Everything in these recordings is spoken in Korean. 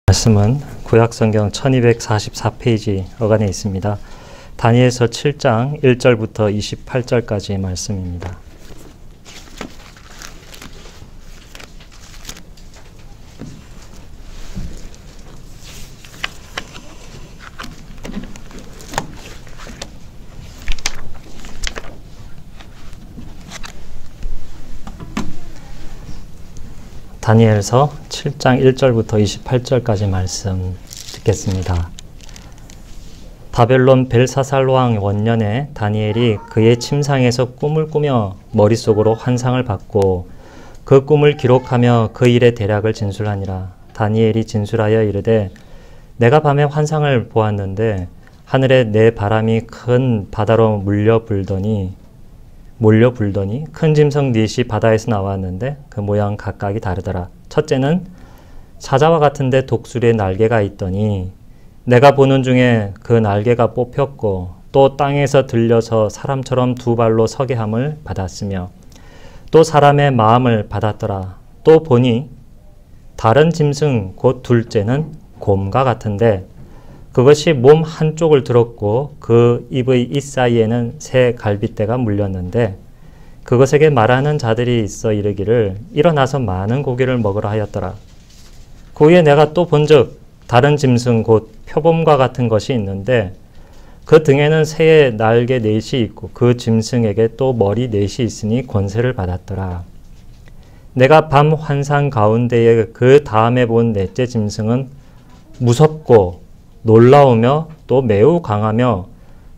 말씀은 구약성경 1244페이지 어간에 있습니다. 다니엘서 7장 1절부터 28절까지의 말씀입니다. 다니엘서 7장 1절부터 28절까지 말씀 듣겠습니다. 바벨론 벨사살 왕 원년에 다니엘이 그의 침상에서 꿈을 꾸며 머릿속으로 환상을 받고 그 꿈을 기록하며 그 일의 대략을 진술하니라. 다니엘이 진술하여 이르되 내가 밤에 환상을 보았는데 하늘에 내 바람이 큰 바다로 몰려 불더니 큰 짐승 넷이 바다에서 나왔는데 그 모양 각각이 다르더라. 첫째는 사자와 같은데 독수리의 날개가 있더니 내가 보는 중에 그 날개가 뽑혔고 또 땅에서 들려서 사람처럼 두 발로 서게 함을 받았으며 또 사람의 마음을 받았더라. 또 보니 다른 짐승 곧 둘째는 곰과 같은데 그것이 몸 한쪽을 들었고 그 입의 이 사이에는 새 갈빗대가 물렸는데 그것에게 말하는 자들이 있어 이르기를 일어나서 많은 고기를 먹으라 하였더라. 그 후에 내가 또 본즉 다른 짐승 곧 표범과 같은 것이 있는데 그 등에는 새의 날개 넷이 있고 그 짐승에게 또 머리 넷이 있으니 권세를 받았더라. 내가 밤 환상 가운데에 그 다음에 본 넷째 짐승은 무섭고 놀라우며 또 매우 강하며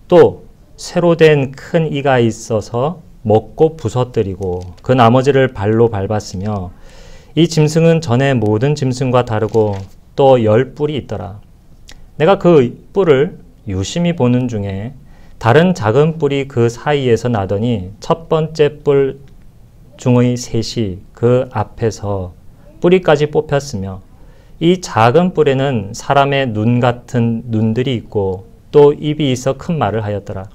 또 새로 된 큰 이가 있어서 먹고 부서뜨리고 그 나머지를 발로 밟았으며 이 짐승은 전에 모든 짐승과 다르고 또 10뿔이 있더라. 내가 그 뿔을 유심히 보는 중에 다른 작은 뿔이 그 사이에서 나더니 첫 번째 뿔 중의 셋이 그 앞에서 뿌리까지 뽑혔으며 이 작은 뿔에는 사람의 눈 같은 눈들이 있고 또 입이 있어 큰 말을 하였더라.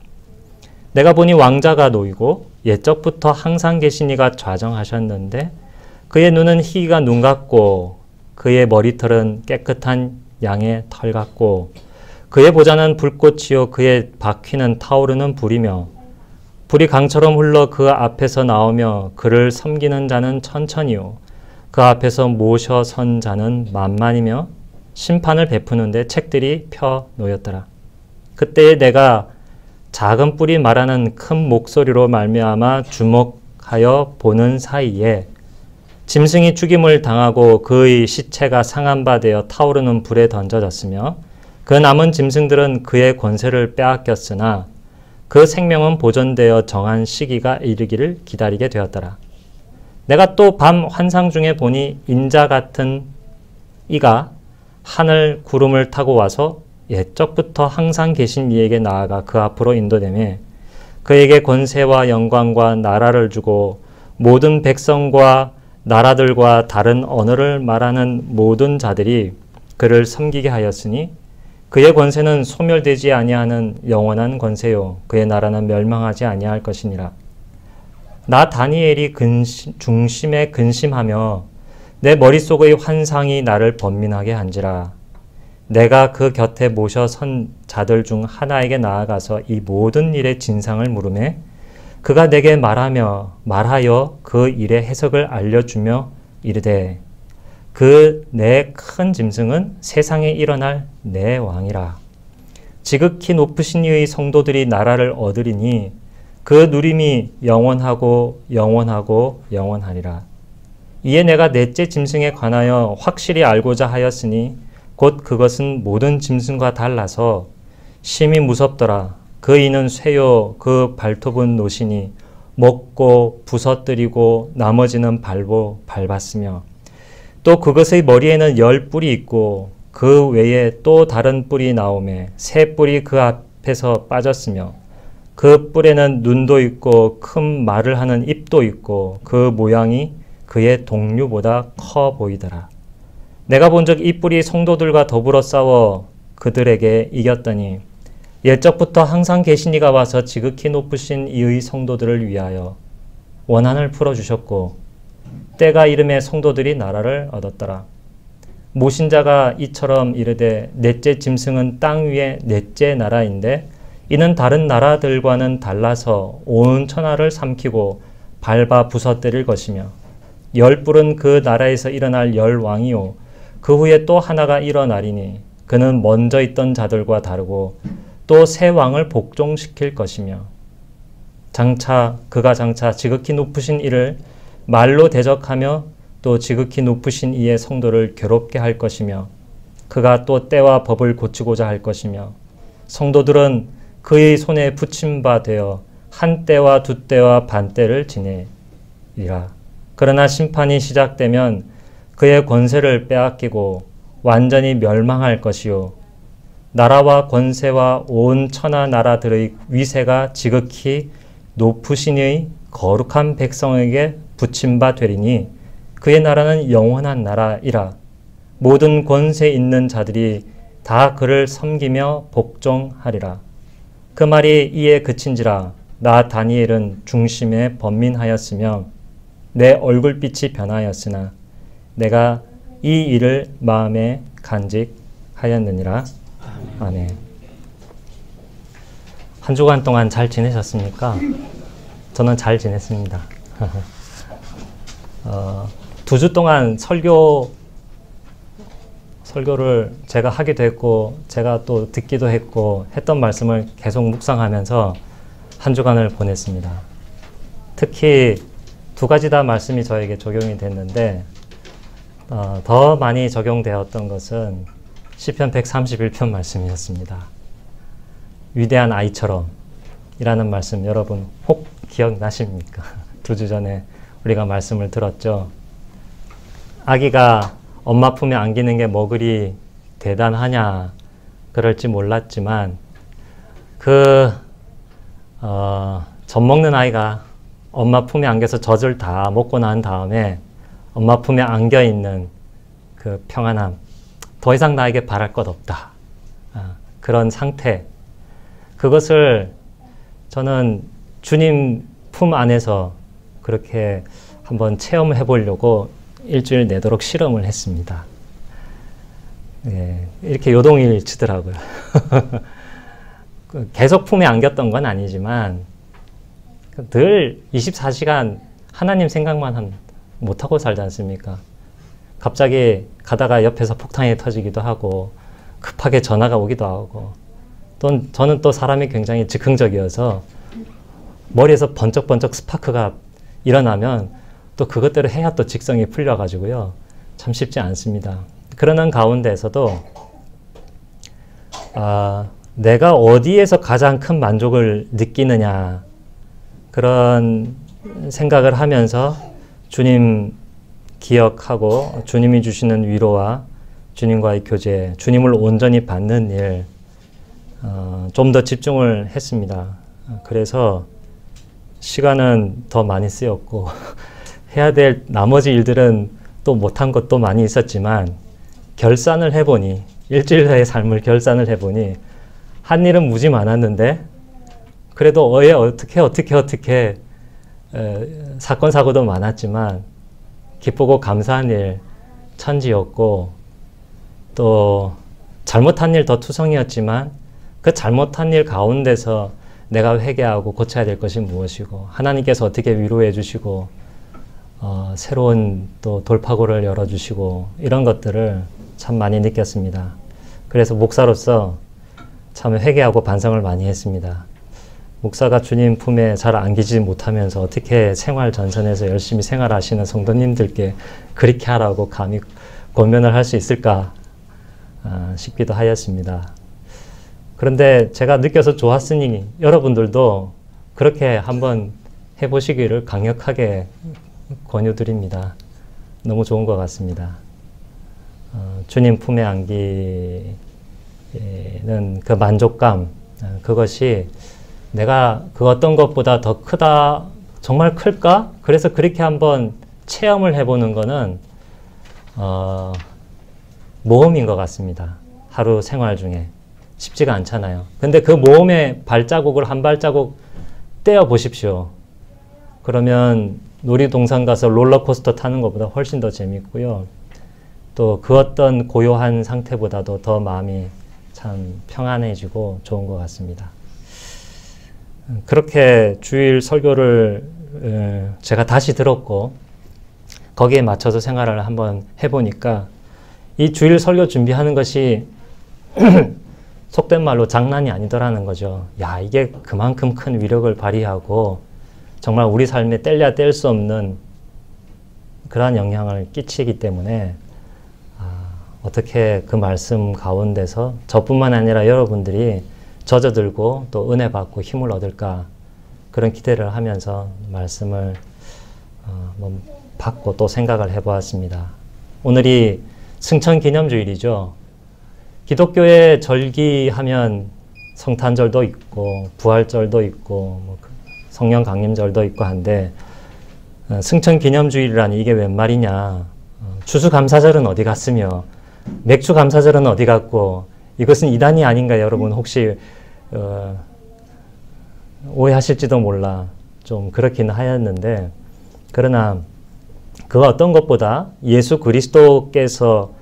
내가 보니 왕자가 놓이고 옛적부터 항상 계신 이가 좌정하셨는데 그의 눈은 희기가 눈 같고 그의 머리털은 깨끗한 양의 털 같고 그의 보좌는 불꽃이요 그의 바퀴는 타오르는 불이며 불이 강처럼 흘러 그 앞에서 나오며 그를 섬기는 자는 천천히요 그 앞에서 모셔 선 자는 만만이며 심판을 베푸는데 책들이 펴 놓였더라. 그때에 내가 작은 뿔이 말하는 큰 목소리로 말미암아 주목하여 보는 사이에 짐승이 죽임을 당하고 그의 시체가 상한 바 되어 타오르는 불에 던져졌으며 그 남은 짐승들은 그의 권세를 빼앗겼으나 그 생명은 보존되어 정한 시기가 이르기를 기다리게 되었더라. 내가 또 밤 환상 중에 보니 인자 같은 이가 하늘 구름을 타고 와서 옛적부터 항상 계신 이에게 나아가 그 앞으로 인도되매 그에게 권세와 영광과 나라를 주고 모든 백성과 나라들과 다른 언어를 말하는 모든 자들이 그를 섬기게 하였으니 그의 권세는 소멸되지 아니하는 영원한 권세요 그의 나라는 멸망하지 아니할 것이니라. 나 다니엘이 중심에 근심하며 내 머릿속의 환상이 나를 번민하게 한지라. 내가 그 곁에 모셔 선 자들 중 하나에게 나아가서 이 모든 일의 진상을 물으매 그가 내게 말하여 그 일의 해석을 알려주며 이르되 그 내 큰 짐승은 세상에 일어날 내 왕이라. 지극히 높으신 이의 성도들이 나라를 얻으리니 그 누림이 영원하고 영원하고 영원하리라. 이에 내가 넷째 짐승에 관하여 확실히 알고자 하였으니 곧 그것은 모든 짐승과 달라서 심히 무섭더라. 그 이는 쇠요 그 발톱은 노시니 먹고 부서뜨리고 나머지는 발로 밟았으며 또 그것의 머리에는 10뿔이 있고 그 외에 또 다른 뿔이 나오매 새 뿔이 그 앞에서 빠졌으며 그 뿔에는 눈도 있고 큰 말을 하는 입도 있고 그 모양이 그의 동류보다 커 보이더라. 내가 본즉 이 뿔이 성도들과 더불어 싸워 그들에게 이겼더니 옛적부터 항상 계신 이가 와서 지극히 높으신 이의 성도들을 위하여 원한을 풀어주셨고 때가 이름에 성도들이 나라를 얻었더라. 모신자가 이처럼 이르되 넷째 짐승은 땅 위의 넷째 나라인데 이는 다른 나라들과는 달라서 온 천하를 삼키고 밟아 부서뜨릴 것이며 열뿔은 그 나라에서 일어날 열왕이요 그 후에 또 하나가 일어나리니 그는 먼저 있던 자들과 다르고 또 새 왕을 복종시킬 것이며 그가 장차 지극히 높으신 이를 말로 대적하며 또 지극히 높으신 이의 성도를 괴롭게 할 것이며 그가 또 때와 법을 고치고자 할 것이며 성도들은 그의 손에 붙임 바 되어 한 때와 두 때와 반 때를 지내리라. 그러나 심판이 시작되면 그의 권세를 빼앗기고 완전히 멸망할 것이요 나라와 권세와 온 천하 나라들의 위세가 지극히 높으신 이의 거룩한 백성에게 붙임 바 되리니 그의 나라는 영원한 나라이라. 모든 권세 있는 자들이 다 그를 섬기며 복종하리라. 그 말이 이에 그친지라. 나 다니엘은 중심에 번민하였으며 내 얼굴빛이 변하였으나 내가 이 일을 마음에 간직하였느니라. 아멘. 한 주간 동안 잘 지내셨습니까? 저는 잘 지냈습니다. 2주 동안 설교를 제가 하기도 했고 제가 또 듣기도 했고 했던 말씀을 계속 묵상하면서 한 주간을 보냈습니다. 특히 2가지 다 말씀이 저에게 적용이 됐는데 더 많이 적용되었던 것은 시편 131편 말씀이었습니다. 위대한 아이처럼 이라는 말씀 여러분 혹 기억나십니까? 2주 전에 우리가 말씀을 들었죠. 아기가 엄마 품에 안기는 게 뭐 그리 대단하냐 그럴지 몰랐지만 젖 먹는 아이가 엄마 품에 안겨서 젖을 다 먹고 난 다음에 엄마 품에 안겨 있는 그 평안함, 더 이상 나에게 바랄 것 없다. 그런 상태, 그것을 저는 주님 품 안에서 그렇게 한번 체험해 보려고 일주일 내도록 실험을 했습니다. 예, 이렇게 요동일치더라고요. 계속 품에 안겼던 건 아니지만 늘 24시간 하나님 생각만 못하고 살지 않습니까? 갑자기 가다가 옆에서 폭탄이 터지기도 하고 급하게 전화가 오기도 하고 또 저는 또 사람이 굉장히 즉흥적이어서 머리에서 번쩍번쩍 스파크가 일어나면 또 그것대로 해야 또 직성이 풀려가지고요. 참 쉽지 않습니다. 그러는 가운데에서도 내가 어디에서 가장 큰 만족을 느끼느냐 그런 생각을 하면서 주님 기억하고 주님이 주시는 위로와 주님과의 교제, 주님을 온전히 받는 일 좀 더 집중을 했습니다. 그래서 시간은 더 많이 쓰였고 해야 될 나머지 일들은 또 못한 것도 많이 있었지만 결산을 해보니 일주일의 삶을 결산을 해보니 한 일은 무지 많았는데 그래도 어떻게 사건 사고도 많았지만 기쁘고 감사한 일 천지였고 또 잘못한 일 더 투성이었지만 그 잘못한 일 가운데서 내가 회개하고 고쳐야 될 것이 무엇이고 하나님께서 어떻게 위로해 주시고 새로운 또 돌파구를 열어주시고 이런 것들을 참 많이 느꼈습니다. 그래서 목사로서 참 회개하고 반성을 많이 했습니다. 목사가 주님 품에 잘 안기지 못하면서 어떻게 생활 전선에서 열심히 생활하시는 성도님들께 그렇게 하라고 감히 권면을 할 수 있을까 싶기도 하였습니다. 그런데 제가 느껴서 좋았으니 여러분들도 그렇게 한번 해보시기를 강력하게 권유드립니다. 너무 좋은 것 같습니다. 주님 품에 안기는 그 만족감, 그것이 내가 그 어떤 것보다 더 크다, 정말 클까? 그래서 그렇게 한번 체험을 해보는 거는 모험인 것 같습니다. 하루 생활 중에. 쉽지가 않잖아요. 근데 그 모험의 발자국을 한 발자국 떼어 보십시오. 그러면 놀이동산 가서 롤러코스터 타는 것보다 훨씬 더 재밌고요. 또 그 어떤 고요한 상태보다도 더 마음이 참 평안해지고 좋은 것 같습니다. 그렇게 주일 설교를 제가 다시 들었고 거기에 맞춰서 생활을 한번 해보니까 이 주일 설교 준비하는 것이 속된 말로 장난이 아니더라는 거죠. 야, 이게 그만큼 큰 위력을 발휘하고 정말 우리 삶에 뗄래야 뗄 수 없는 그러한 영향을 끼치기 때문에 어떻게 그 말씀 가운데서 저뿐만 아니라 여러분들이 젖어들고 또 은혜 받고 힘을 얻을까 그런 기대를 하면서 말씀을 받고 또 생각을 해보았습니다. 오늘이 승천기념주일이죠. 기독교의 절기하면 성탄절도 있고 부활절도 있고 성령강림절도 있고 한데 승천기념주일이라니 이게 웬 말이냐. 추수감사절은 어디 갔으며 맥주감사절은 어디 갔고 이것은 이단이 아닌가 여러분 혹시 오해하실지도 몰라. 좀 그렇긴 하였는데 그러나 그 어떤 것보다 예수 그리스도께서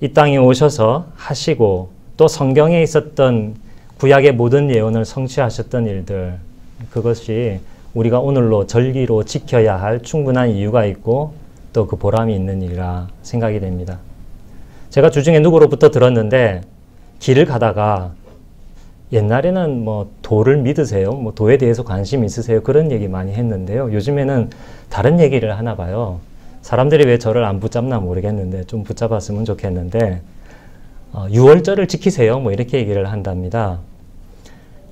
이 땅에 오셔서 하시고 또 성경에 있었던 구약의 모든 예언을 성취하셨던 일들 그것이 우리가 오늘로 절기로 지켜야 할 충분한 이유가 있고 또 그 보람이 있는 일이라 생각이 됩니다. 제가 주중에 누구로부터 들었는데 길을 가다가 옛날에는 뭐 도를 믿으세요? 뭐 도에 대해서 관심 있으세요? 그런 얘기 많이 했는데요. 요즘에는 다른 얘기를 하나 봐요. 사람들이 왜 저를 안 붙잡나 모르겠는데 좀 붙잡았으면 좋겠는데 6월절을 지키세요? 뭐 이렇게 얘기를 한답니다.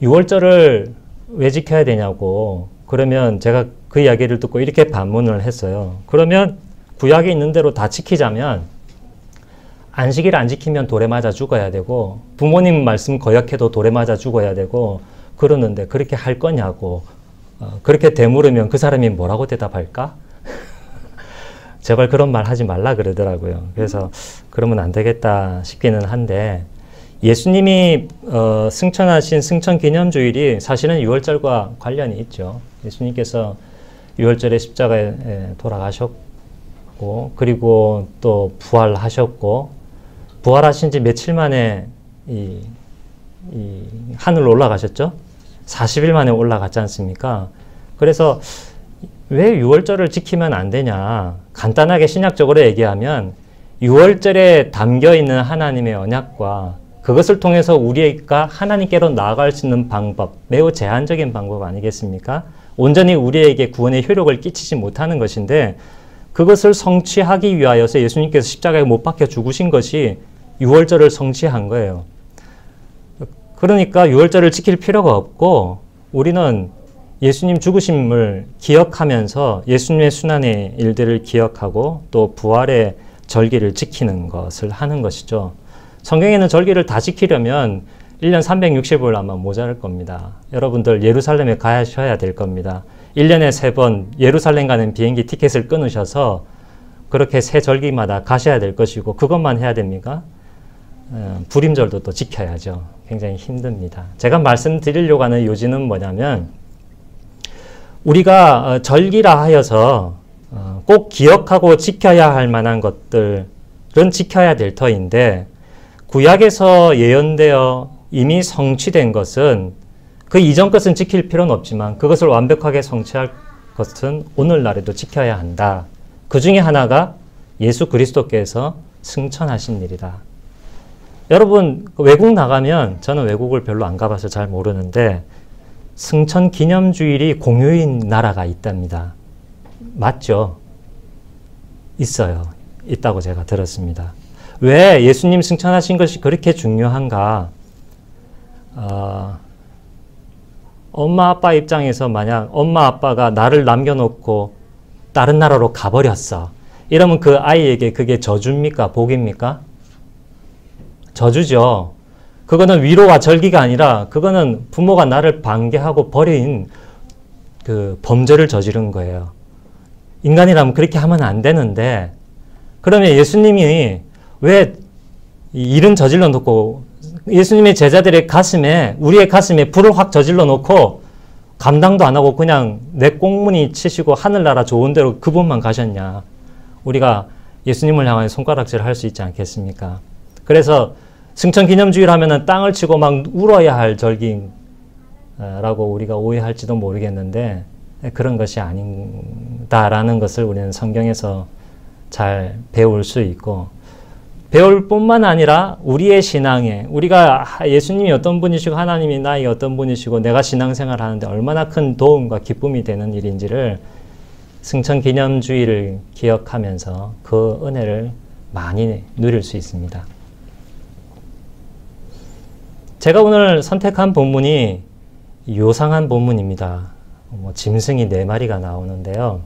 6월절을 왜 지켜야 되냐고 그러면 제가 그 이야기를 듣고 이렇게 반문을 했어요. 그러면 구약에 있는 대로 다 지키자면 안식일 안 지키면 돌에 맞아 죽어야 되고 부모님 말씀 거역해도 돌에 맞아 죽어야 되고 그러는데 그렇게 할 거냐고 그렇게 되물으면 그 사람이 뭐라고 대답할까? 제발 그런 말 하지 말라 그러더라고요. 그래서 그러면 안 되겠다 싶기는 한데 예수님이 승천하신 승천기념주일이 사실은 6월절과 관련이 있죠. 예수님께서 6월절에 십자가에 돌아가셨고 그리고 또 부활하셨고 부활하신 지 며칠 만에 이 하늘로 올라가셨죠? 40일 만에 올라갔지 않습니까? 그래서 왜 6월절을 지키면 안 되냐? 간단하게 신약적으로 얘기하면 6월절에 담겨있는 하나님의 언약과 그것을 통해서 우리가 하나님께로 나아갈 수 있는 방법, 매우 제한적인 방법 아니겠습니까? 온전히 우리에게 구원의 효력을 끼치지 못하는 것인데 그것을 성취하기 위하여서 예수님께서 십자가에 못 박혀 죽으신 것이 6월절을 성취한 거예요. 그러니까 6월절을 지킬 필요가 없고 우리는 예수님 죽으심을 기억하면서 예수님의 순환의 일들을 기억하고 또 부활의 절기를 지키는 것을 하는 것이죠. 성경에는 절기를 다 지키려면 1년 365일 아마 모자랄 겁니다. 여러분들 예루살렘에 가셔야 될 겁니다. 1년에 3번 예루살렘 가는 비행기 티켓을 끊으셔서 그렇게 새 절기마다 가셔야 될 것이고 그것만 해야 됩니까? 불임절도 또 지켜야죠. 굉장히 힘듭니다. 제가 말씀드리려고 하는 요지는 뭐냐면 우리가 절기라 하여서 꼭 기억하고 지켜야 할 만한 것들은 지켜야 될 터인데 구약에서 예언되어 이미 성취된 것은 그 이전 것은 지킬 필요는 없지만 그것을 완벽하게 성취할 것은 오늘날에도 지켜야 한다. 그 중에 하나가 예수 그리스도께서 승천하신 일이다. 여러분 외국 나가면 저는 외국을 별로 안 가봐서 잘 모르는데 승천 기념주일이 공휴일인 나라가 있답니다. 맞죠? 있어요. 있다고 제가 들었습니다. 왜 예수님 승천하신 것이 그렇게 중요한가? 엄마 아빠 입장에서 만약 엄마 아빠가 나를 남겨놓고 다른 나라로 가버렸어. 이러면 그 아이에게 그게 저주입니까? 복입니까? 저주죠. 그거는 위로와 절기가 아니라 그거는 부모가 나를 반개하고 버린 그 범죄를 저지른 거예요. 인간이라면 그렇게 하면 안 되는데 그러면 예수님이 왜 일은 저질러 놓고 예수님의 제자들의 가슴에 우리의 가슴에 불을 확 저질러 놓고 감당도 안 하고 그냥 내 꽁무니 치시고 하늘나라 좋은 데로 그분만 가셨냐. 우리가 예수님을 향하여 손가락질을 할 수 있지 않겠습니까? 그래서 승천기념주의를 하면은 땅을 치고 막 울어야 할 절기라고 우리가 오해할지도 모르겠는데 그런 것이 아닌다라는 것을 우리는 성경에서 잘 배울 수 있고, 배울 뿐만 아니라 우리의 신앙에, 우리가 예수님이 어떤 분이시고 하나님이 나의 어떤 분이시고 내가 신앙생활을 하는데 얼마나 큰 도움과 기쁨이 되는 일인지를 승천기념주의를 기억하면서 그 은혜를 많이 누릴 수 있습니다. 제가 오늘 선택한 본문이 요상한 본문입니다. 짐승이 4마리가 나오는데요.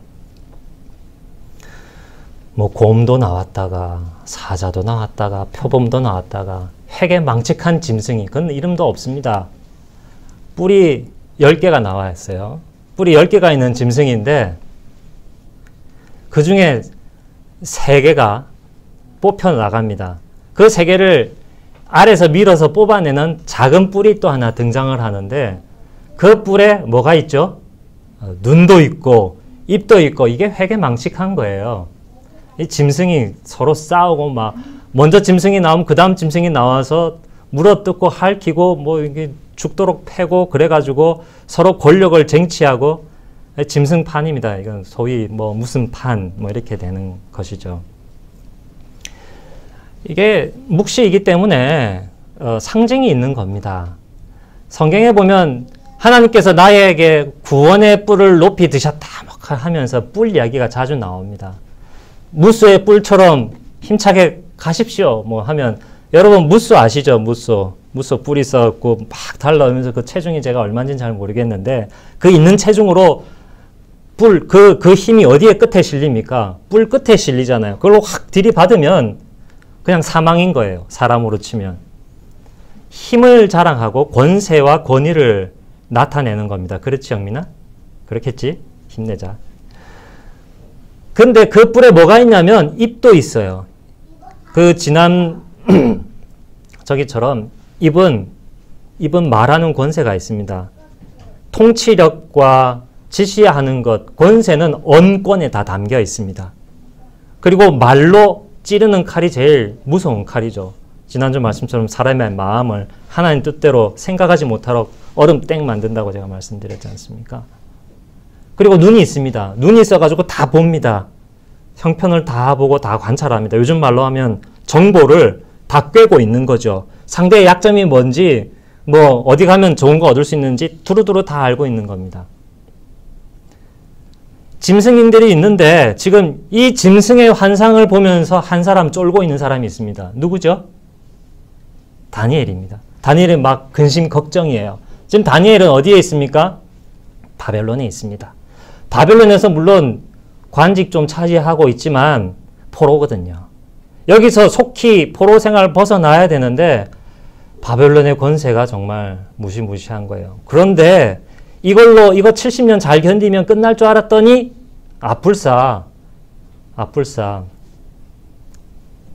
곰도 나왔다가 사자도 나왔다가 표범도 나왔다가 핵에 망측한 짐승이, 그건 이름도 없습니다. 뿔이 10개가 나와 있어요. 뿔이 10개가 있는 짐승인데 그 중에 3개가 뽑혀 나갑니다. 그 3개를 아래서 밀어서 뽑아내는 작은 뿔이 또 하나 등장을 하는데 그 뿔에 뭐가 있죠? 눈도 있고 입도 있고, 이게 회개 망측한 거예요. 이 짐승이 서로 싸우고 막 먼저 짐승이 나오면 그 다음 짐승이 나와서 물어뜯고 핥히고 이게 죽도록 패고 그래가지고 서로 권력을 쟁취하고 짐승판입니다. 이건 소위 무슨 판 이렇게 되는 것이죠. 이게 묵시이기 때문에 상징이 있는 겁니다. 성경에 보면 하나님께서 나에게 구원의 뿔을 높이 드셨다 하면서 뿔 이야기가 자주 나옵니다. 무소의 뿔처럼 힘차게 가십시오 하면, 여러분 무소 아시죠? 무소 뿔이 있어갖고 막 달라오면서 그 체중이 제가 얼마인지는 잘 모르겠는데 그 있는 체중으로 뿔 그 힘이 어디에 끝에 실립니까? 뿔 끝에 실리잖아요. 그걸로 확 들이받으면 그냥 사망인 거예요. 사람으로 치면. 힘을 자랑하고 권세와 권위를 나타내는 겁니다. 그렇지, 영민아? 그렇겠지? 힘내자. 근데 그 뿔에 뭐가 있냐면 입도 있어요. 그 지난 저기처럼 입은 말하는 권세가 있습니다. 통치력과 지시하는 것, 권세는 언권에 다 담겨 있습니다. 그리고 말로 찌르는 칼이 제일 무서운 칼이죠. 지난주 말씀처럼 사람의 마음을 하나님 뜻대로 생각하지 못하도록 얼음 땡 만든다고 제가 말씀드렸지 않습니까? 그리고 눈이 있습니다. 눈이 있어가지고 다 봅니다. 형편을 다 보고 다 관찰합니다. 요즘 말로 하면 정보를 다 꿰고 있는 거죠. 상대의 약점이 뭔지, 어디 가면 좋은 거 얻을 수 있는지 두루두루 다 알고 있는 겁니다. 짐승인들이 있는데 지금 이 짐승의 환상을 보면서 한 사람 쫄고 있는 사람이 있습니다. 누구죠? 다니엘입니다. 다니엘은 막 근심 걱정이에요. 지금 다니엘은 어디에 있습니까? 바벨론에 있습니다. 바벨론에서 물론 관직 좀 차지하고 있지만 포로거든요. 여기서 속히 포로 생활 벗어나야 되는데 바벨론의 권세가 정말 무시무시한 거예요. 그런데 이거 70년 잘 견디면 끝날 줄 알았더니 아뿔싸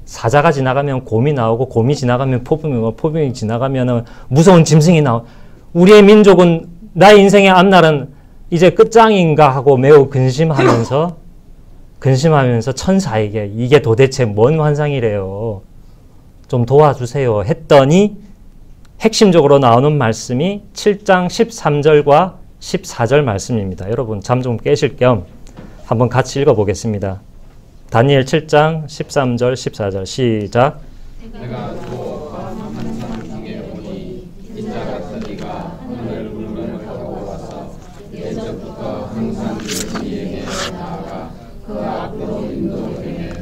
사자가 지나가면 곰이 나오고, 곰이 지나가면 포범이고, 포범이 지나가면 무서운 짐승이 나오고, 우리의 민족은 나의 인생의 앞날은 이제 끝장인가 하고 매우 근심하면서 천사에게 이게 도대체 뭔 환상이래요, 좀 도와주세요 했더니 핵심적으로 나오는 말씀이 7장 13절과 14절 말씀입니다. 여러분 잠 좀 깨실 겸 한번 같이 읽어보겠습니다. 다니엘 7장 13절 14절 시작. 내가 또 환상 중에 보니 인자 같은 이가 하늘 물건을 타고 와서 예전부터 항상 그 이에게 나아가 그 앞으로 인도되며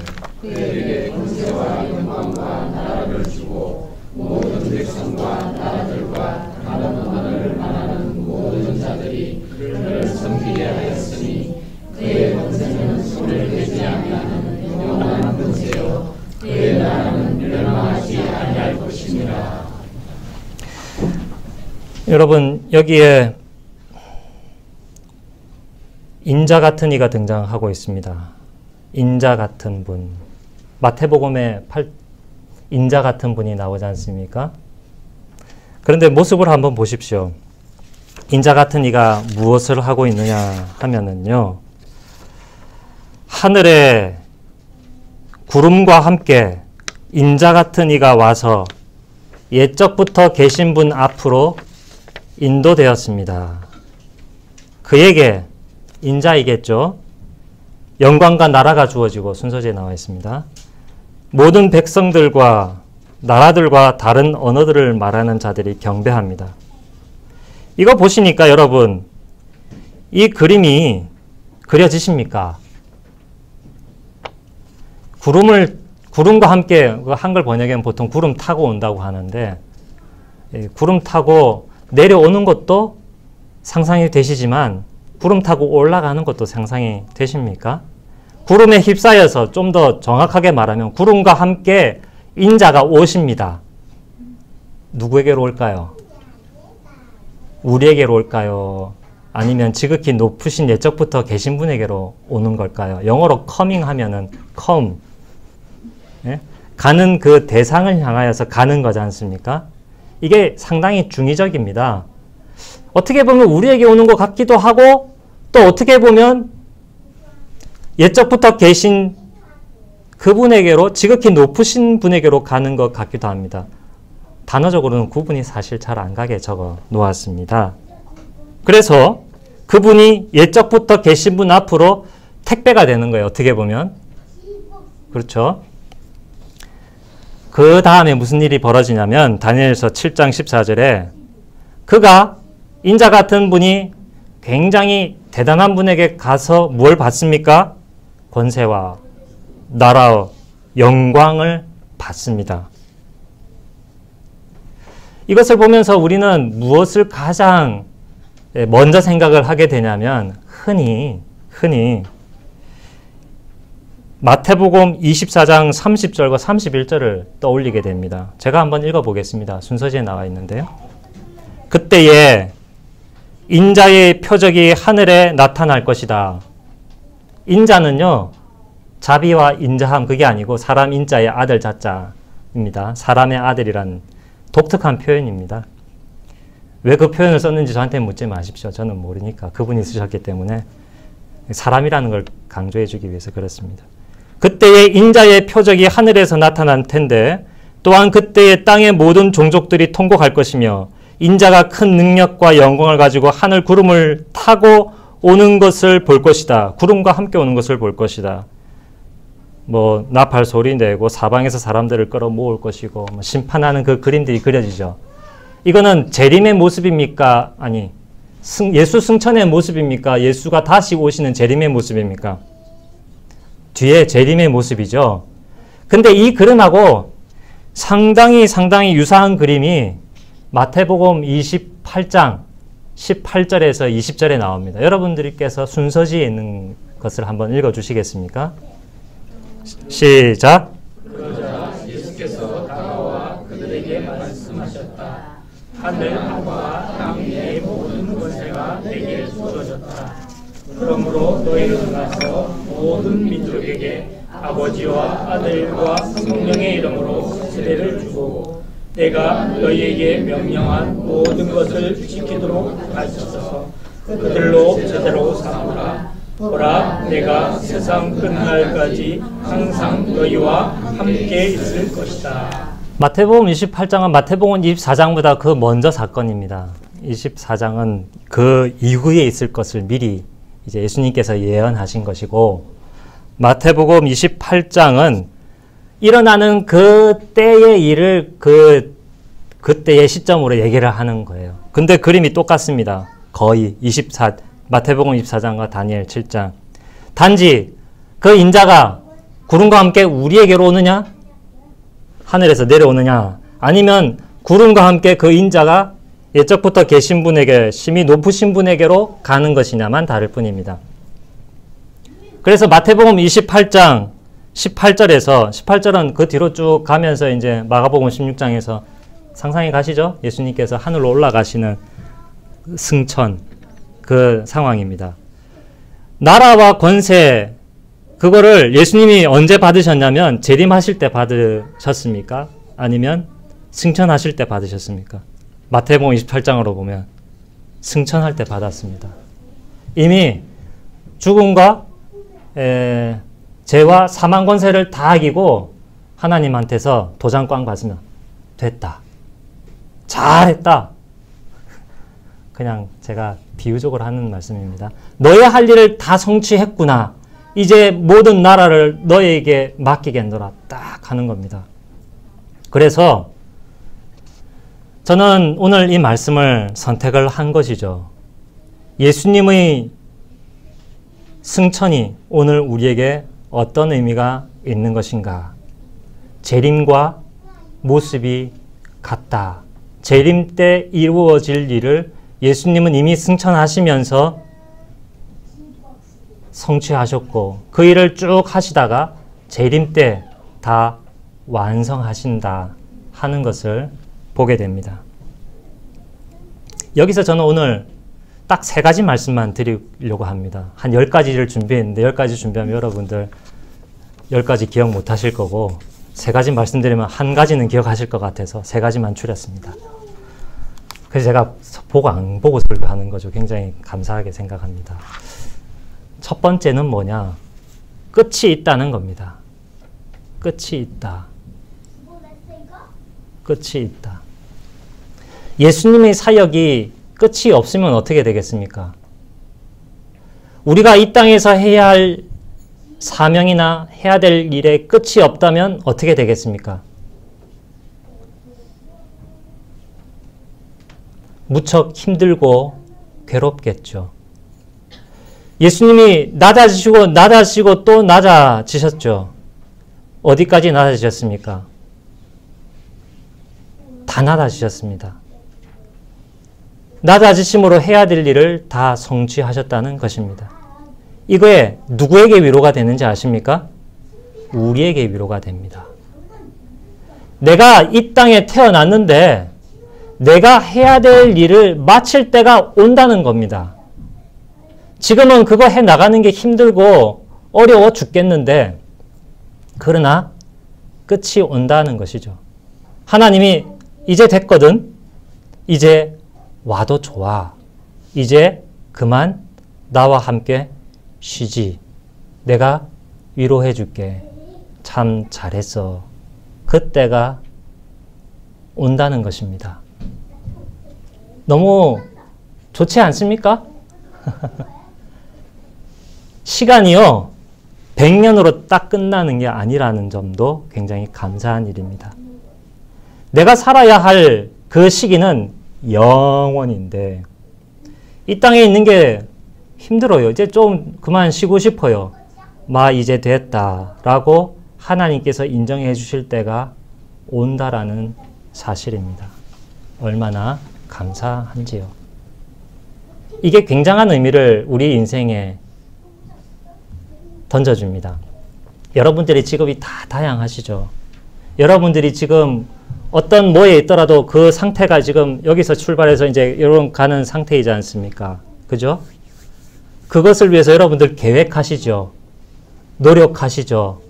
그에게 권세와 영광과 나라를 주고 모든 백성과 나라들과 다른 언어를 말하는 모든 자들이 그를 섬기게 하였으니 그의 권세는 손을 대지 아니하는 영원한 권세요 그의 나라는 멸망하지 아니할 것이니라. 여러분 여기에 인자 같은 이가 등장하고 있습니다. 인자 같은 분. 마태복음에 인자 같은 분이 나오지 않습니까? 그런데 모습을 한번 보십시오. 인자 같은 이가 무엇을 하고 있느냐 하면은요, 하늘에 구름과 함께 인자 같은 이가 와서 옛적부터 계신 분 앞으로 인도되었습니다. 그에게 인자이겠죠. 영광과 나라가 주어지고 순서지에 나와 있습니다. 모든 백성들과 나라들과 다른 언어들을 말하는 자들이 경배합니다. 이거 보시니까 여러분 이 그림이 그려지십니까? 구름과 함께 한글 번역에는 보통 구름 타고 온다고 하는데 구름 타고 내려오는 것도 상상이 되시지만 구름 타고 올라가는 것도 상상이 되십니까? 구름에 휩싸여서 좀 더 정확하게 말하면 구름과 함께 인자가 오십니다. 누구에게로 올까요? 우리에게로 올까요? 아니면 지극히 높으신 옛적부터 계신 분에게로 오는 걸까요? 영어로 coming 하면은 come. 예? 가는 그 대상을 향하여서 가는 거지 않습니까? 이게 상당히 중의적입니다. 어떻게 보면 우리에게 오는 것 같기도 하고 또 어떻게 보면 옛적부터 계신 그분에게로 지극히 높으신 분에게로 가는 것 같기도 합니다. 단어적으로는 구분이 사실 잘 안 가게 적어 놓았습니다. 그래서 그분이 옛적부터 계신 분 앞으로 택배가 되는 거예요. 어떻게 보면. 그렇죠. 그 다음에 무슨 일이 벌어지냐면 다니엘서 7장 14절에 그가 인자 같은 분이 굉장히 대단한 분에게 가서 뭘 받습니까? 권세와 나라와 영광을 받습니다. 이것을 보면서 우리는 무엇을 가장 먼저 생각을 하게 되냐면 흔히 마태복음 24장 30절과 31절을 떠올리게 됩니다. 제가 한번 읽어보겠습니다. 순서지에 나와 있는데요. 그때에 인자의 표적이 하늘에 나타날 것이다. 인자는요, 자비와 인자함 그게 아니고 사람 인자의 아들 자자입니다. 사람의 아들이란 독특한 표현입니다. 왜 그 표현을 썼는지 저한테 묻지 마십시오. 저는 모르니까. 그분이 쓰셨기 때문에 사람이라는 걸 강조해 주기 위해서 그렇습니다. 그때의 인자의 표적이 하늘에서 나타날 텐데 또한 그때의 땅의 모든 종족들이 통곡할 것이며 인자가 큰 능력과 영광을 가지고 하늘 구름을 타고 오는 것을 볼 것이다. 구름과 함께 오는 것을 볼 것이다. 뭐 나팔 소리 내고 사방에서 사람들을 끌어모을 것이고 뭐 심판하는 그 그림들이 그려지죠. 이거는 재림의 모습입니까? 아니, 예수 승천의 모습입니까? 예수가 다시 오시는 재림의 모습입니까? 뒤에 재림의 모습이죠. 근데 이 그림하고 상당히 유사한 그림이 마태복음 28장 18절에서 20절에 나옵니다. 여러분들께서 순서지에 있는 것을 한번 읽어주시겠습니까? 시작! 그러자 예수께서 다가와 그들에게 말씀하셨다. 하늘과 땅 위의 모든 권세가 내게 주어졌다. 그러므로 너희는 가서 모든 민족에게 아버지와 아들과 성령의 이름으로 세례를 주고 내가 너희에게 명령한 모든 것을 지키도록 가르쳐서 그들로 제대로 삼으라. 보라, 내가 세상 끝날까지 항상 너희와 함께 있을 것이다. 마태복음 28장은 마태복음 24장보다 그 먼저 사건입니다. 24장은 그 이후에 있을 것을 미리 이제 예수님께서 예언하신 것이고 마태복음 28장은 일어나는 그 때의 일을 그때의 시점으로 얘기를 하는 거예요. 근데 그림이 똑같습니다. 거의 마태복음 24장과 다니엘 7장. 단지 그 인자가 구름과 함께 우리에게로 오느냐? 하늘에서 내려오느냐? 아니면 구름과 함께 그 인자가 옛적부터 계신 분에게, 심히 높으신 분에게로 가는 것이냐만 다를 뿐입니다. 그래서 마태복음 28장 18절은 그 뒤로 쭉 가면서 이제 마가복음 16장에서 상상해 가시죠? 예수님께서 하늘로 올라가시는 승천, 그 상황입니다. 나라와 권세, 그거를 예수님이 언제 받으셨냐면 재림하실 때 받으셨습니까? 아니면 승천하실 때 받으셨습니까? 마태복음 28장으로 보면 승천할 때 받았습니다. 이미 죽음과 죄와 사망 권세를 다 이기고 하나님한테서 도장 꽝 받으면 됐다. 잘했다. 그냥 제가 비유적으로 하는 말씀입니다. 너의 할 일을 다 성취했구나. 이제 모든 나라를 너에게 맡기겠노라. 딱 하는 겁니다. 그래서 저는 오늘 이 말씀을 선택을 한 것이죠. 예수님의 승천이 오늘 우리에게 어떤 의미가 있는 것인가? 재림과 모습이 같다. 재림 때 이루어질 일을 예수님은 이미 승천하시면서 성취하셨고 그 일을 쭉 하시다가 재림 때 다 완성하신다 하는 것을 보게 됩니다. 여기서 저는 오늘 딱 3가지 말씀만 드리려고 합니다. 한 10가지를 준비했는데 10가지 준비하면 여러분들 10가지 기억 못 하실 거고 3가지 말씀드리면 1가지는 기억하실 것 같아서 3가지만 줄였습니다. 그래서 제가 보고 안 보고 설교하는 거죠. 굉장히 감사하게 생각합니다. 첫 번째는 뭐냐? 끝이 있다는 겁니다. 끝이 있다. 끝이 있다. 예수님의 사역이 끝이 없으면 어떻게 되겠습니까? 우리가 이 땅에서 해야 할 사명이나 해야 될 일에 끝이 없다면 어떻게 되겠습니까? 무척 힘들고 괴롭겠죠. 예수님이 낮아지시고 또 낮아지셨죠. 어디까지 낮아지셨습니까? 다 낮아지셨습니다. 낮아지심으로 해야 될 일을 다 성취하셨다는 것입니다. 이거에 누구에게 위로가 되는지 아십니까? 우리에게 위로가 됩니다. 내가 이 땅에 태어났는데 내가 해야 될 일을 마칠 때가 온다는 겁니다. 지금은 그거 해 나가는 게 힘들고 어려워 죽겠는데 그러나 끝이 온다는 것이죠. 하나님이 이제 됐거든. 이제 와도 좋아. 이제 그만 나와 함께 쉬지. 내가 위로해 줄게. 참 잘했어. 그때가 온다는 것입니다. 너무 좋지 않습니까? 시간이요, 100년으로 딱 끝나는 게 아니라는 점도 굉장히 감사한 일입니다. 내가 살아야 할 그 시기는 영원인데, 이 땅에 있는 게 힘들어요. 이제 좀 그만 쉬고 싶어요. 이제 됐다. 라고 하나님께서 인정해 주실 때가 온다라는 사실입니다. 얼마나 감사한지요. 이게 굉장한 의미를 우리 인생에 던져줍니다. 여러분들의 직업이 다 다양하시죠. 여러분들이 지금 어떤 뭐에 있더라도 그 상태가 지금 여기서 출발해서 이제 이런 가는 상태이지 않습니까? 그죠? 그것을 위해서 여러분들 계획하시죠. 노력하시죠.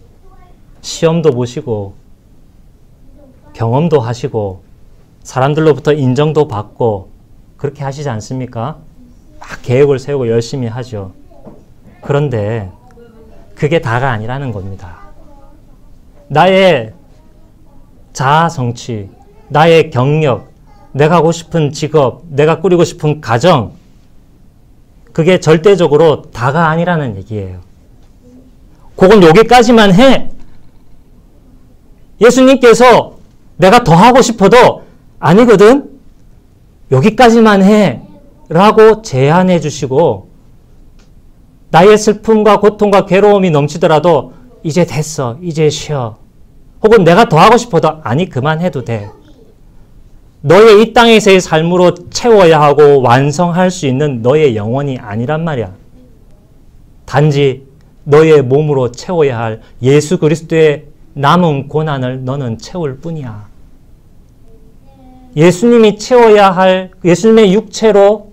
시험도 보시고 경험도 하시고 사람들로부터 인정도 받고 그렇게 하시지 않습니까? 막 계획을 세우고 열심히 하죠. 그런데 그게 다가 아니라는 겁니다. 나의 자아 성취, 나의 경력, 내가 하고 싶은 직업, 내가 꾸리고 싶은 가정, 그게 절대적으로 다가 아니라는 얘기예요. 그건 여기까지만 해. 예수님께서 내가 더 하고 싶어도 아니거든. 여기까지만 해. 라고 제안해 주시고 나의 슬픔과 고통과 괴로움이 넘치더라도 이제 됐어. 이제 쉬어. 혹은 내가 더 하고 싶어도 아니 그만해도 돼. 너의 이 땅에서의 삶으로 채워야 하고 완성할 수 있는 너의 영혼이 아니란 말이야. 단지 너의 몸으로 채워야 할 예수 그리스도의 남은 고난을 너는 채울 뿐이야. 예수님이 채워야 할, 예수님의 육체로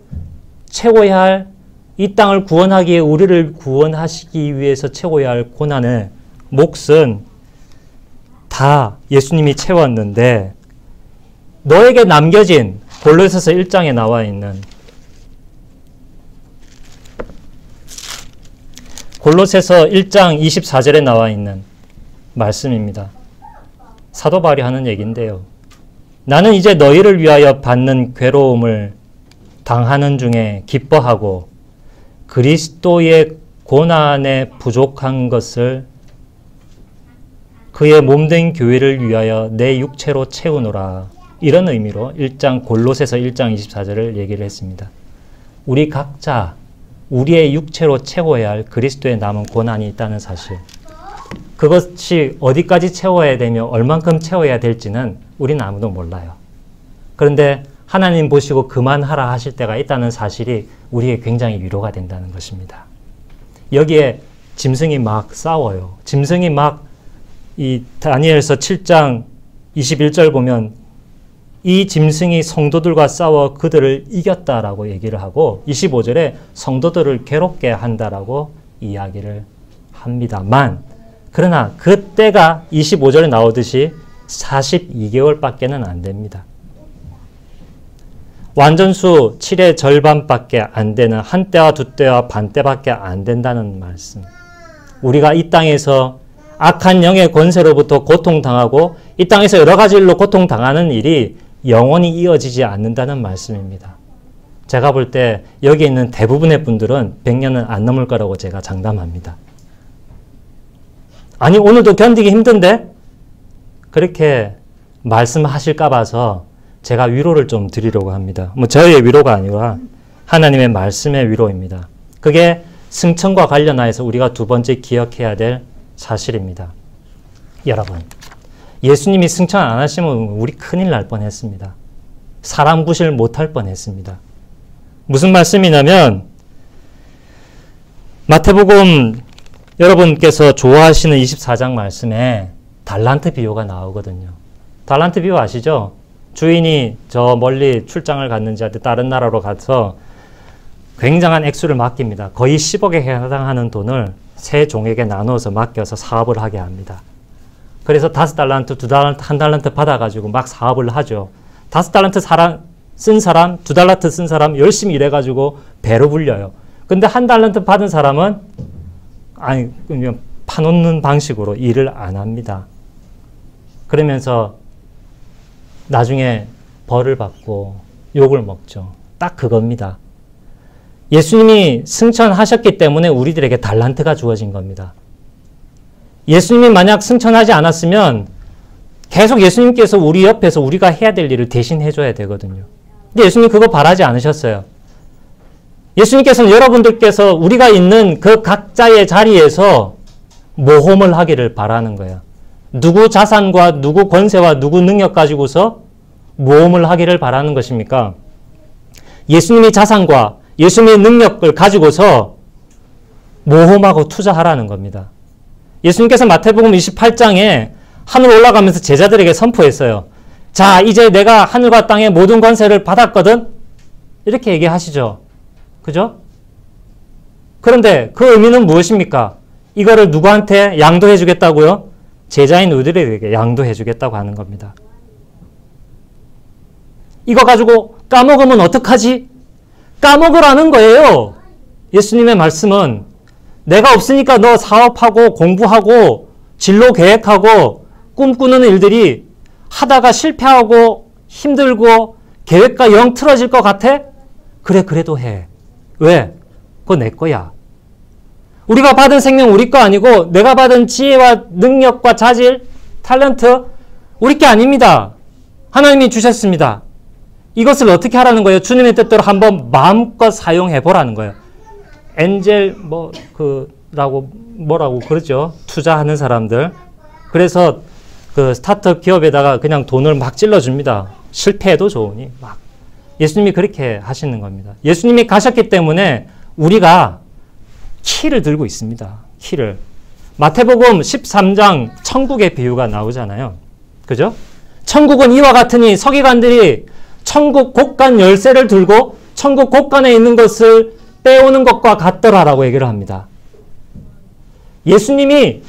채워야 할 이 땅을 구원하기에 우리를 구원하시기 위해서 채워야 할 고난의 몫은 다 예수님이 채웠는데 너에게 남겨진 골로새서 1장에 나와 있는 골로새서 1장 24절에 나와 있는 말씀입니다. 사도 바울이 하는 얘기인데요. 나는 이제 너희를 위하여 받는 괴로움을 당하는 중에 기뻐하고 그리스도의 고난에 부족한 것을 그의 몸된 교회를 위하여 내 육체로 채우노라. 이런 의미로 골로새서 1장 24절을 얘기를 했습니다. 우리 각자 우리의 육체로 채워야 할 그리스도의 남은 고난이 있다는 사실. 그것이 어디까지 채워야 되며 얼만큼 채워야 될지는 우리는 아무도 몰라요. 그런데 하나님 보시고 그만하라 하실 때가 있다는 사실이 우리에게 굉장히 위로가 된다는 것입니다. 여기에 짐승이 막 싸워요. 짐승이 막 이 다니엘서 7장 21절 보면 이 짐승이 성도들과 싸워 그들을 이겼다라고 얘기를 하고 25절에 성도들을 괴롭게 한다라고 이야기를 합니다만 그러나 그때가 25절에 나오듯이 42개월밖에는 안 됩니다. 완전수 7의 절반밖에 안 되는 한 때와 두 때와 반 때밖에 안 된다는 말씀. 우리가 이 땅에서 악한 영의 권세로부터 고통당하고 이 땅에서 여러 가지 일로 고통당하는 일이 영원히 이어지지 않는다는 말씀입니다. 제가 볼 때 여기 있는 대부분의 분들은 100년은 안 넘을 거라고 제가 장담합니다. 아니 오늘도 견디기 힘든데? 그렇게 말씀하실까 봐서 제가 위로를 좀 드리려고 합니다. 저의 위로가 아니라 하나님의 말씀의 위로입니다. 그게 승천과 관련하여서 우리가 두 번째 기억해야 될 사실입니다. 여러분, 예수님이 승천 안 하시면 우리 큰일 날 뻔했습니다. 사람 구실 못할 뻔했습니다. 무슨 말씀이냐면 마태복음 여러분께서 좋아하시는 24장 말씀에 달란트 비유가 나오거든요. 달란트 비유 아시죠? 주인이 저 멀리 출장을 갔는지 다른 나라로 가서 굉장한 액수를 맡깁니다. 거의 10억에 해당하는 돈을 세 종에게 나눠서 맡겨서 사업을 하게 합니다. 그래서 5달란트, 2달란트, 1달란트 받아가지고 막 사업을 하죠. 5달란트 쓴 사람, 2달란트 쓴 사람 열심히 일해가지고 배로 불려요. 근데 1달란트 받은 사람은 그냥 파놓는 방식으로 일을 안 합니다. 그러면서 나중에 벌을 받고 욕을 먹죠. 딱 그겁니다. 예수님이 승천하셨기 때문에 우리들에게 달란트가 주어진 겁니다. 예수님이 만약 승천하지 않았으면 계속 예수님께서 우리 옆에서 우리가 해야 될 일을 대신 해줘야 되거든요. 근데 예수님 그거 바라지 않으셨어요. 예수님께서는 여러분들께서 우리가 있는 그 각자의 자리에서 모험을 하기를 바라는 거예요. 누구 자산과 누구 권세와 누구 능력 가지고서 모험을 하기를 바라는 것입니까? 예수님의 자산과 예수님의 능력을 가지고서 모험하고 투자하라는 겁니다. 예수님께서 마태복음 28장에 하늘 올라가면서 제자들에게 선포했어요. 자, 이제 내가 하늘과 땅의 모든 권세를 받았거든? 이렇게 얘기하시죠. 그죠? 그런데 그 의미는 무엇입니까? 이거를 누구한테 양도해 주겠다고요? 제자인 우리들에게 양도해 주겠다고 하는 겁니다. 이거 가지고 까먹으면 어떡하지? 까먹으라는 거예요. 예수님의 말씀은 내가 없으니까 너 사업하고 공부하고 진로 계획하고 꿈꾸는 일들이 하다가 실패하고 힘들고 계획과 영 틀어질 것 같아? 그래, 그래도 해. 왜? 그거 내 거야. 우리가 받은 생명 우리 거 아니고 내가 받은 지혜와 능력과 자질, 탤런트 우리 게 아닙니다. 하나님이 주셨습니다. 이것을 어떻게 하라는 거예요? 주님의 뜻대로 한번 마음껏 사용해 보라는 거예요. 엔젤 뭐라고 그러죠? 투자하는 사람들. 그래서 그 스타트업 기업에다가 그냥 돈을 막 찔러줍니다. 실패해도 좋으니 막. 예수님이 그렇게 하시는 겁니다. 예수님이 가셨기 때문에 우리가 키를 들고 있습니다. 키를. 마태복음 13장 천국의 비유가 나오잖아요. 그죠? 천국은 이와 같으니 서기관들이 천국 곳간 열쇠를 들고 천국 곳간에 있는 것을 빼오는 것과 같더라라고 얘기를 합니다. 예수님이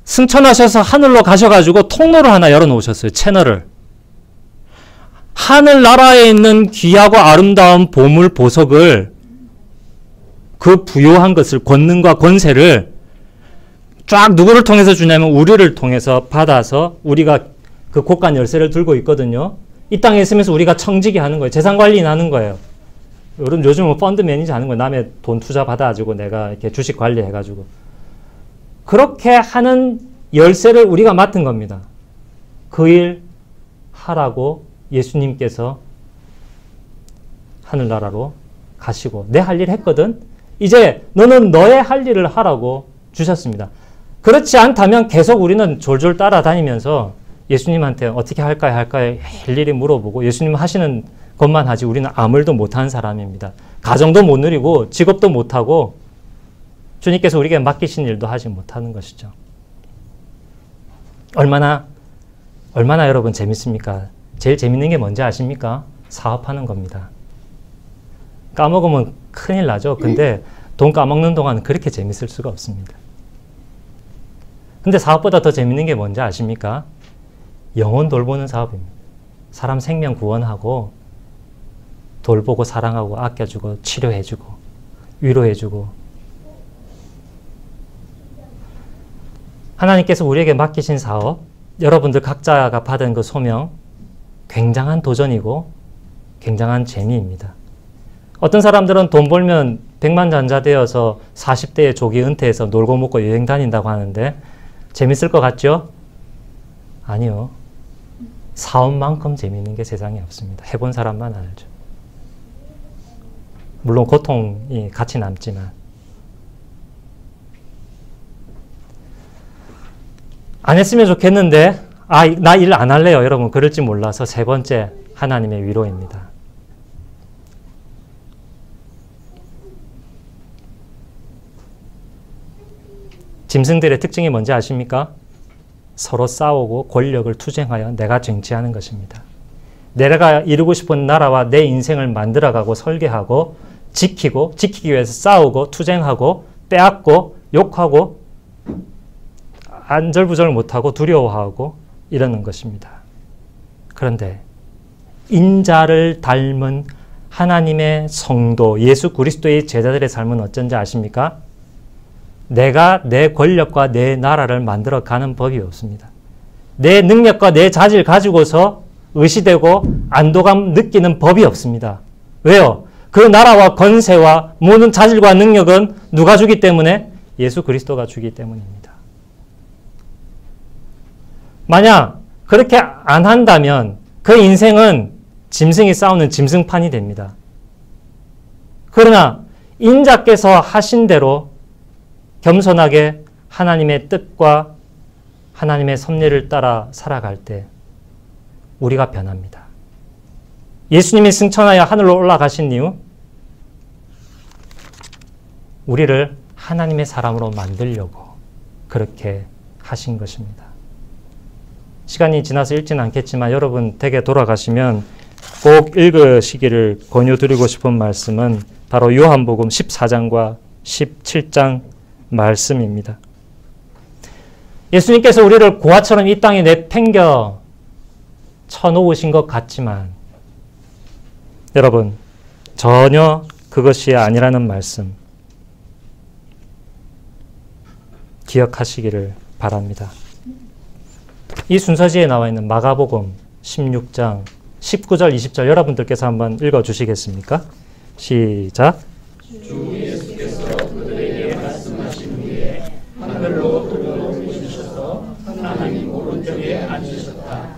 승천하셔서 하늘로 가셔가지고 통로를 하나 열어놓으셨어요. 채널을. 하늘나라에 있는 귀하고 아름다운 보물 보석을 그 부요한 것을, 권능과 권세를 쫙 누구를 통해서 주냐면 우리를 통해서 받아서 우리가 그 곳간 열쇠를 들고 있거든요. 이 땅에 있으면서 우리가 청지기 하는 거예요. 재산 관리하는 거예요. 요즘은 펀드 매니저 하는 거예요. 남의 돈 투자 받아가지고 내가 이렇게 주식 관리해가지고. 그렇게 하는 열쇠를 우리가 맡은 겁니다. 그 일 하라고 예수님께서 하늘나라로 가시고 내 할 일 했거든. 이제 너는 너의 할 일을 하라고 주셨습니다. 그렇지 않다면 계속 우리는 졸졸 따라다니면서 예수님한테 어떻게 할까요? 일일이 물어보고 예수님 하시는 것만 하지 우리는 아무 일도 못하는 사람입니다. 가정도 못 누리고 직업도 못하고 주님께서 우리에게 맡기신 일도 하지 못하는 것이죠. 얼마나 여러분 재밌습니까? 제일 재밌는 게 뭔지 아십니까? 사업하는 겁니다. 까먹으면 큰일 나죠. 근데 돈 까먹는 동안 그렇게 재밌을 수가 없습니다. 근데 사업보다 더 재밌는 게 뭔지 아십니까? 영혼 돌보는 사업입니다. 사람 생명 구원하고 돌보고 사랑하고 아껴주고 치료해주고 위로해주고 하나님께서 우리에게 맡기신 사업, 여러분들 각자가 받은 그 소명, 굉장한 도전이고 굉장한 재미입니다. 어떤 사람들은 돈 벌면 백만장자되어서 40대에 조기 은퇴해서 놀고 먹고 여행 다닌다고 하는데 재밌을 것 같죠? 아니요. 사업만큼 재미있는 게 세상에 없습니다. 해본 사람만 알죠. 물론 고통이 같이 남지만. 안 했으면 좋겠는데 나 일 안 할래요. 여러분 그럴지 몰라서 세 번째 하나님의 위로입니다. 짐승들의 특징이 뭔지 아십니까? 서로 싸우고 권력을 투쟁하여 내가 쟁취하는 것입니다. 내가 이루고 싶은 나라와 내 인생을 만들어가고 설계하고 지키기 위해서 싸우고 투쟁하고 빼앗고 욕하고 안절부절 못하고 두려워하고 이러는 것입니다. 그런데 인자를 닮은 하나님의 성도 예수 그리스도의 제자들의 삶은 어쩐지 아십니까? 내가 내 권력과 내 나라를 만들어가는 법이 없습니다. 내 능력과 내 자질 가지고서 의시되고 안도감 느끼는 법이 없습니다. 왜요? 그 나라와 권세와 모든 자질과 능력은 누가 주기 때문에? 예수 그리스도가 주기 때문입니다. 만약 그렇게 안 한다면 그 인생은 짐승이 싸우는 짐승판이 됩니다. 그러나 인자께서 하신 대로 겸손하게 하나님의 뜻과 하나님의 섭리를 따라 살아갈 때 우리가 변합니다. 예수님이 승천하여 하늘로 올라가신 이유 우리를 하나님의 사람으로 만들려고 그렇게 하신 것입니다. 시간이 지나서 읽지는 않겠지만 여러분 댁에 돌아가시면 꼭 읽으시기를 권유드리고 싶은 말씀은 바로 요한복음 14장과 17장 말씀입니다. 예수님께서 우리를 고아처럼 이 땅에 내팽겨 쳐놓으신 것 같지만 여러분 전혀 그것이 아니라는 말씀 기억하시기를 바랍니다. 이 순서지에 나와 있는 마가복음 16장 19절 20절 여러분들께서 한번 읽어주시겠습니까? 시작. 주 예수께서 그들에게 말씀하신 후에 하늘로 돌아오시셔서 하나님 오른쪽에 앉으셨다.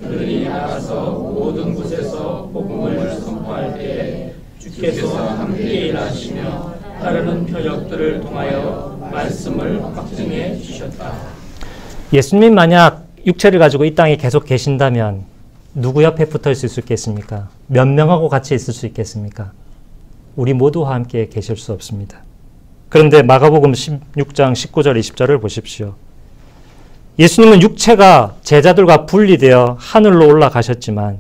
그들이 나가서 모든 곳에서 복음을 선포할 때에 주께서 함께 일하시며 따르는 표적들을 통하여 말씀을 확증해 주셨다. 예수님 만약 육체를 가지고 이 땅에 계속 계신다면 누구 옆에 붙어 있을 수 있겠습니까? 몇 명하고 같이 있을 수 있겠습니까? 우리 모두와 함께 계실 수 없습니다. 그런데 마가복음 16장 19절 20절을 보십시오. 예수님은 육체가 제자들과 분리되어 하늘로 올라가셨지만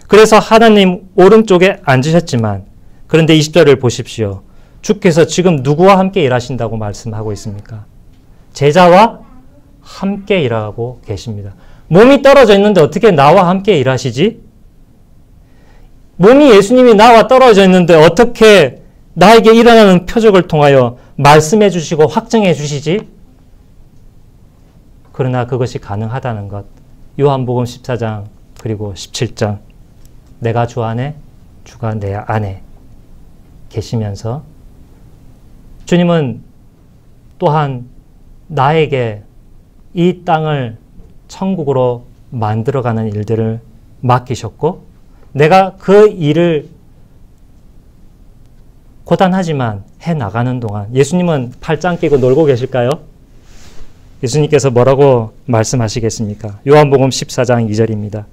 그래서 하나님 오른쪽에 앉으셨지만 그런데 20절을 보십시오. 주께서 지금 누구와 함께 일하신다고 말씀하고 있습니까? 제자와 함께 일하고 계십니다. 몸이 떨어져 있는데 어떻게 나와 함께 일하시지? 몸이 예수님이 나와 떨어져 있는데 어떻게 나에게 일어나는 표적을 통하여 말씀해 주시고 확정해 주시지? 그러나 그것이 가능하다는 것. 요한복음 14장 그리고 17장. 내가 주 안에, 주가 내 안에 계시면서 주님은 또한 나에게 이 땅을 천국으로 만들어가는 일들을 맡기셨고 내가 그 일을 고단하지만 해나가는 동안 예수님은 팔짱 끼고 놀고 계실까요? 예수님께서 뭐라고 말씀하시겠습니까? 요한복음 14장 2절입니다.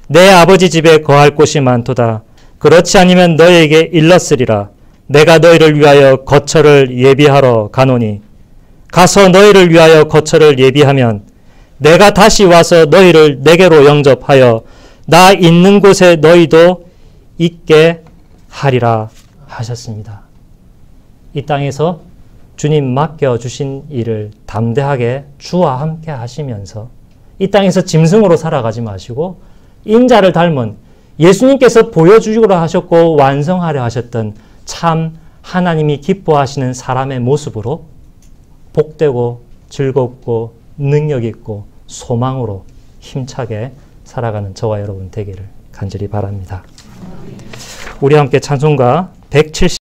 내 아버지 집에 거할 곳이 많도다. 그렇지 아니면 너희에게 일렀으리라. 내가 너희를 위하여 거처를 예비하러 가노니 가서 너희를 위하여 거처를 예비하면 내가 다시 와서 너희를 내게로 영접하여 나 있는 곳에 너희도 있게 하리라 하셨습니다. 이 땅에서 주님 맡겨주신 일을 담대하게 주와 함께 하시면서 이 땅에서 짐승으로 살아가지 마시고 인자를 닮은 예수님께서 보여주기로 하셨고 완성하려 하셨던 참 하나님이 기뻐하시는 사람의 모습으로 복되고 즐겁고 능력있고 소망으로 힘차게 살아가는 저와 여러분 되기를 간절히 바랍니다. 우리 함께 찬송가 170